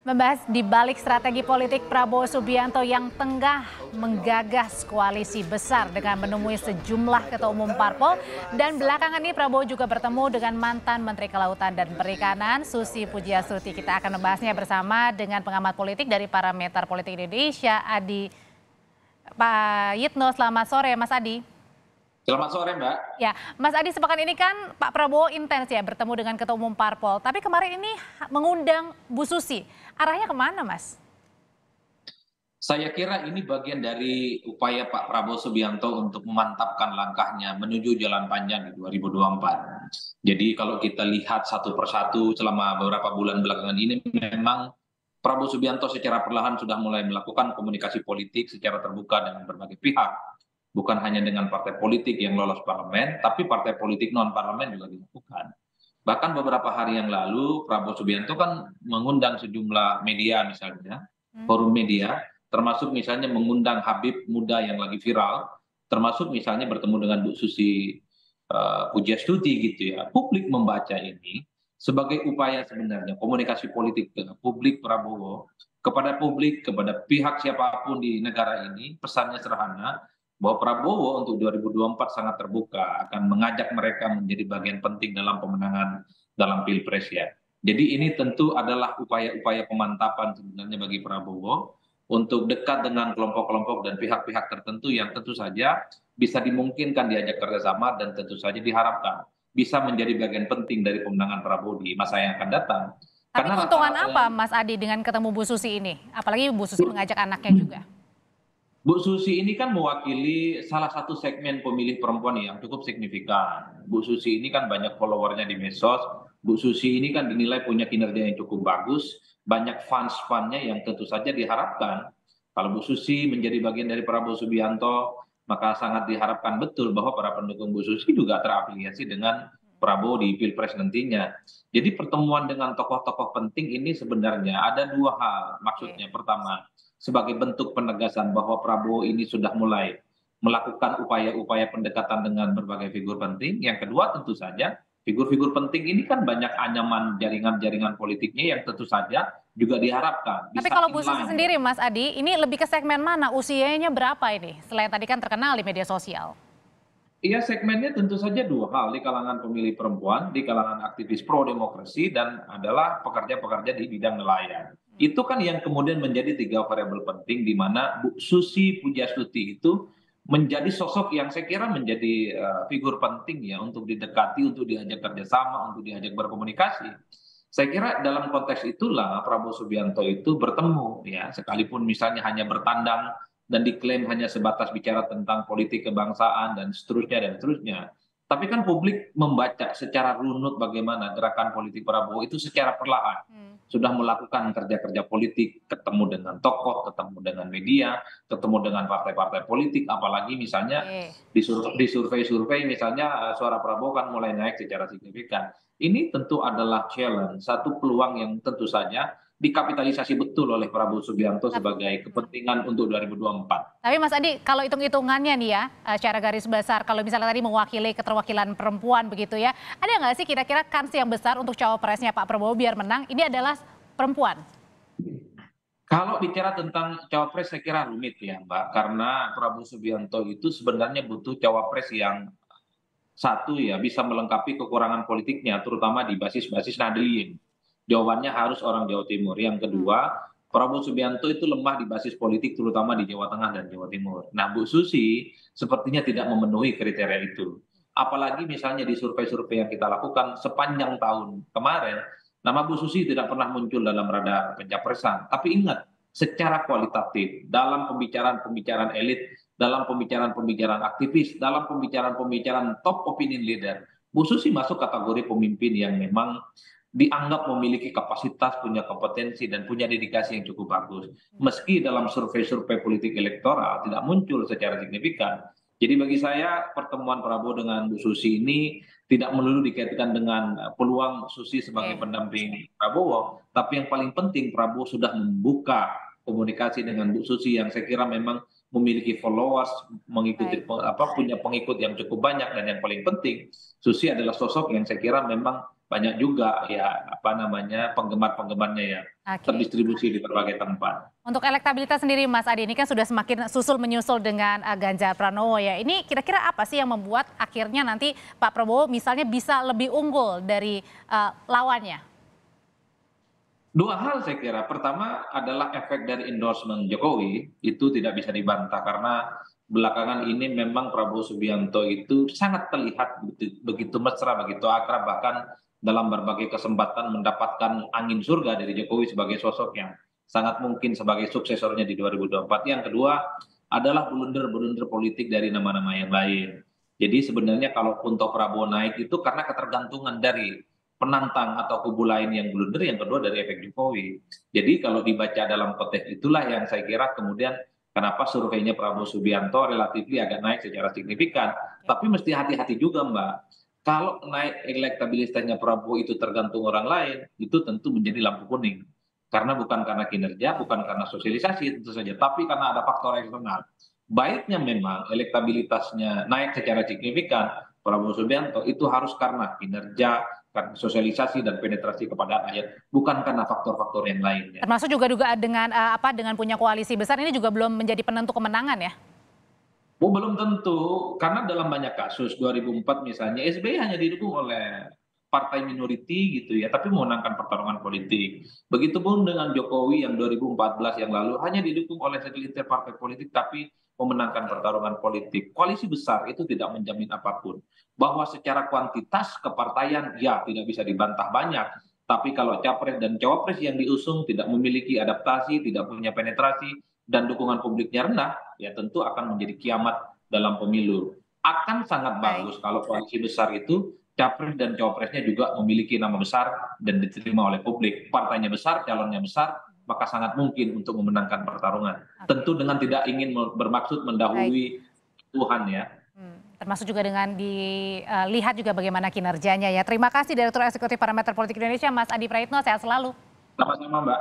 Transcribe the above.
Membahas di balik strategi politik Prabowo Subianto yang tengah menggagas koalisi besar dengan menemui sejumlah ketua umum parpol, dan belakangan ini Prabowo juga bertemu dengan mantan Menteri Kelautan dan Perikanan Susi Pujiastuti. Kita akan membahasnya bersama dengan pengamat politik dari Parameter Politik Indonesia, Adi Pak Yitno. Selamat sore Mas Adi. Selamat sore, Mbak. Ya, Mas Adi, sepekan ini kan Pak Prabowo intens ya bertemu dengan ketua umum parpol. Tapi kemarin ini mengundang Bu Susi. Arahnya kemana, Mas? Saya kira ini bagian dari upaya Pak Prabowo Subianto untuk memantapkan langkahnya menuju jalan panjang di 2024. Jadi kalau kita lihat satu persatu selama beberapa bulan belakangan ini, memang Prabowo Subianto secara perlahan sudah mulai melakukan komunikasi politik secara terbuka dengan berbagai pihak. Bukan hanya dengan partai politik yang lolos parlemen, tapi partai politik non-parlemen juga dilakukan. Bahkan beberapa hari yang lalu, Prabowo Subianto kan mengundang sejumlah media misalnya, forum media, termasuk misalnya mengundang Habib muda yang lagi viral, termasuk misalnya bertemu dengan Bu Susi Pujiastuti gitu ya. Publik membaca ini sebagai upaya sebenarnya komunikasi politik ke publik Prabowo, kepada publik, kepada pihak siapapun di negara ini, pesannya sederhana, bahwa Prabowo untuk 2024 sangat terbuka, akan mengajak mereka menjadi bagian penting dalam pemenangan dalam Pilpres ya. Jadi ini tentu adalah upaya-upaya pemantapan sebenarnya bagi Prabowo untuk dekat dengan kelompok-kelompok dan pihak-pihak tertentu yang tentu saja bisa dimungkinkan diajak kerjasama dan tentu saja diharapkan bisa menjadi bagian penting dari pemenangan Prabowo di masa yang akan datang. Tapi keuntungan apa Mas Adi dengan ketemu Bu Susi ini? Apalagi Bu Susi mengajak anaknya juga. Bu Susi ini kan mewakili salah satu segmen pemilih perempuan yang cukup signifikan. Bu Susi ini kan banyak followernya di medsos. Bu Susi ini kan dinilai punya kinerja yang cukup bagus. Banyak fans-fansnya yang tentu saja diharapkan. Kalau Bu Susi menjadi bagian dari Prabowo Subianto, maka sangat diharapkan betul bahwa para pendukung Bu Susi juga terafiliasi dengan Prabowo di Pilpres nantinya. Jadi pertemuan dengan tokoh-tokoh penting ini sebenarnya ada dua hal. Maksudnya pertama, sebagai bentuk penegasan bahwa Prabowo ini sudah mulai melakukan upaya-upaya pendekatan dengan berbagai figur penting. Yang kedua tentu saja figur-figur penting ini kan banyak anyaman jaringan-jaringan politiknya yang tentu saja juga diharapkan. Tapi kalau Bu Susi sendiri Mas Adi, ini lebih ke segmen mana? Usianya berapa ini? Selain tadi kan terkenal di media sosial. Iya, segmennya tentu saja dua hal, di kalangan pemilih perempuan, di kalangan aktivis pro-demokrasi, dan adalah pekerja-pekerja di bidang nelayan. Itu kan yang kemudian menjadi tiga variabel penting di mana Bu Susi Pujiastuti itu menjadi sosok yang saya kira menjadi figur penting ya untuk didekati, untuk diajak kerjasama, untuk diajak berkomunikasi. Saya kira dalam konteks itulah Prabowo Subianto itu bertemu ya, sekalipun misalnya hanya bertandang dan diklaim hanya sebatas bicara tentang politik kebangsaan dan seterusnya dan seterusnya. Tapi kan publik membaca secara runut bagaimana gerakan politik Prabowo itu secara perlahan sudah melakukan kerja-kerja politik, ketemu dengan tokoh, ketemu dengan media, ketemu dengan partai-partai politik, apalagi misalnya di survei-survei misalnya suara Prabowo kan mulai naik secara signifikan. Ini tentu adalah challenge, satu peluang yang tentu saja dikapitalisasi betul oleh Prabowo Subianto sebagai kepentingan untuk 2024. Tapi Mas Adi, kalau hitung-hitungannya nih ya, secara garis besar, kalau misalnya tadi mewakili keterwakilan perempuan begitu ya, ada nggak sih kira-kira kans yang besar untuk cawapresnya Pak Prabowo biar menang, ini adalah perempuan? Kalau bicara tentang cawapres saya kira rumit ya Mbak, karena Prabowo Subianto itu sebenarnya butuh cawapres yang satu ya bisa melengkapi kekurangan politiknya, terutama di basis-basis Nahdliyin. Jawabannya harus orang Jawa Timur. Yang kedua, Prabowo Subianto itu lemah di basis politik terutama di Jawa Tengah dan Jawa Timur. Nah, Bu Susi sepertinya tidak memenuhi kriteria itu. Apalagi misalnya di survei-survei yang kita lakukan sepanjang tahun kemarin, nama Bu Susi tidak pernah muncul dalam radar pencapresan. Tapi ingat, secara kualitatif, dalam pembicaraan-pembicaraan elit, dalam pembicaraan-pembicaraan aktivis, dalam pembicaraan-pembicaraan top opinion leader, Bu Susi masuk kategori pemimpin yang memang dianggap memiliki kapasitas, punya kompetensi, dan punya dedikasi yang cukup bagus. Meski dalam survei-survei politik elektoral tidak muncul secara signifikan. Jadi bagi saya pertemuan Prabowo dengan Bu Susi ini tidak melulu dikaitkan dengan peluang Susi sebagai pendamping Prabowo. Tapi yang paling penting Prabowo sudah membuka komunikasi dengan Bu Susi yang saya kira memang memiliki followers, mengikuti punya pengikut yang cukup banyak, dan yang paling penting Susi adalah sosok yang saya kira memang banyak juga ya penggemar-penggemarnya yang Oke. terdistribusi di berbagai tempat. Untuk elektabilitas sendiri Mas Adi, ini kan sudah semakin menyusul dengan Ganjar Pranowo ya. Ini kira-kira apa sih yang membuat akhirnya nanti Pak Prabowo misalnya bisa lebih unggul dari lawannya? Dua hal saya kira. Pertama adalah efek dari endorsement Jokowi, itu tidak bisa dibantah karena belakangan ini memang Prabowo Subianto itu sangat terlihat begitu mesra, begitu akrab, bahkan dalam berbagai kesempatan mendapatkan angin surga dari Jokowi sebagai sosok yang sangat mungkin sebagai suksesornya di 2024. Yang kedua adalah blunder-blunder politik dari nama-nama yang lain. Jadi sebenarnya kalaupun toh Prabowo naik itu karena ketergantungan dari penantang atau kubu lain yang blunder, yang kedua dari efek Jokowi. Jadi kalau dibaca dalam konteks itulah yang saya kira kemudian kenapa surveinya Prabowo Subianto relatif agak naik secara signifikan. Tapi mesti hati-hati juga Mbak. Kalau naik elektabilitasnya Prabowo itu tergantung orang lain, itu tentu menjadi lampu kuning. Karena bukan karena kinerja, bukan karena sosialisasi tentu saja, tapi karena ada faktor eksternal. Baiknya memang elektabilitasnya naik secara signifikan, Prabowo Subianto itu harus karena kinerja, karena sosialisasi dan penetrasi kepada rakyat, bukan karena faktor-faktor yang lainnya. Termasuk juga dugaan dengan dengan punya koalisi besar ini juga belum menjadi penentu kemenangan ya? Oh, belum tentu, karena dalam banyak kasus 2004 misalnya SBY hanya didukung oleh partai minoriti gitu ya, tapi memenangkan pertarungan politik. Begitupun dengan Jokowi yang 2014 yang lalu hanya didukung oleh segelintir partai politik tapi memenangkan pertarungan politik. Koalisi besar itu tidak menjamin apapun. Bahwa secara kuantitas kepartaian ya tidak bisa dibantah banyak, tapi kalau capres dan cawapres yang diusung tidak memiliki adaptasi, tidak punya penetrasi, dan dukungan publiknya rendah, ya tentu akan menjadi kiamat dalam pemilu. Akan sangat Baik. bagus kalau koalisi besar itu capres dan cawapresnya juga memiliki nama besar dan diterima oleh publik. Partainya besar, calonnya besar, maka sangat mungkin untuk memenangkan pertarungan. Oke, Tentu dengan tidak ingin bermaksud baik. mendahului Tuhan ya. Termasuk juga dengan dilihat juga bagaimana kinerjanya ya. Terima kasih Direktur Eksekutif Parameter Politik Indonesia, Mas Adi Praitno, sehat selalu. Sama-sama Mbak.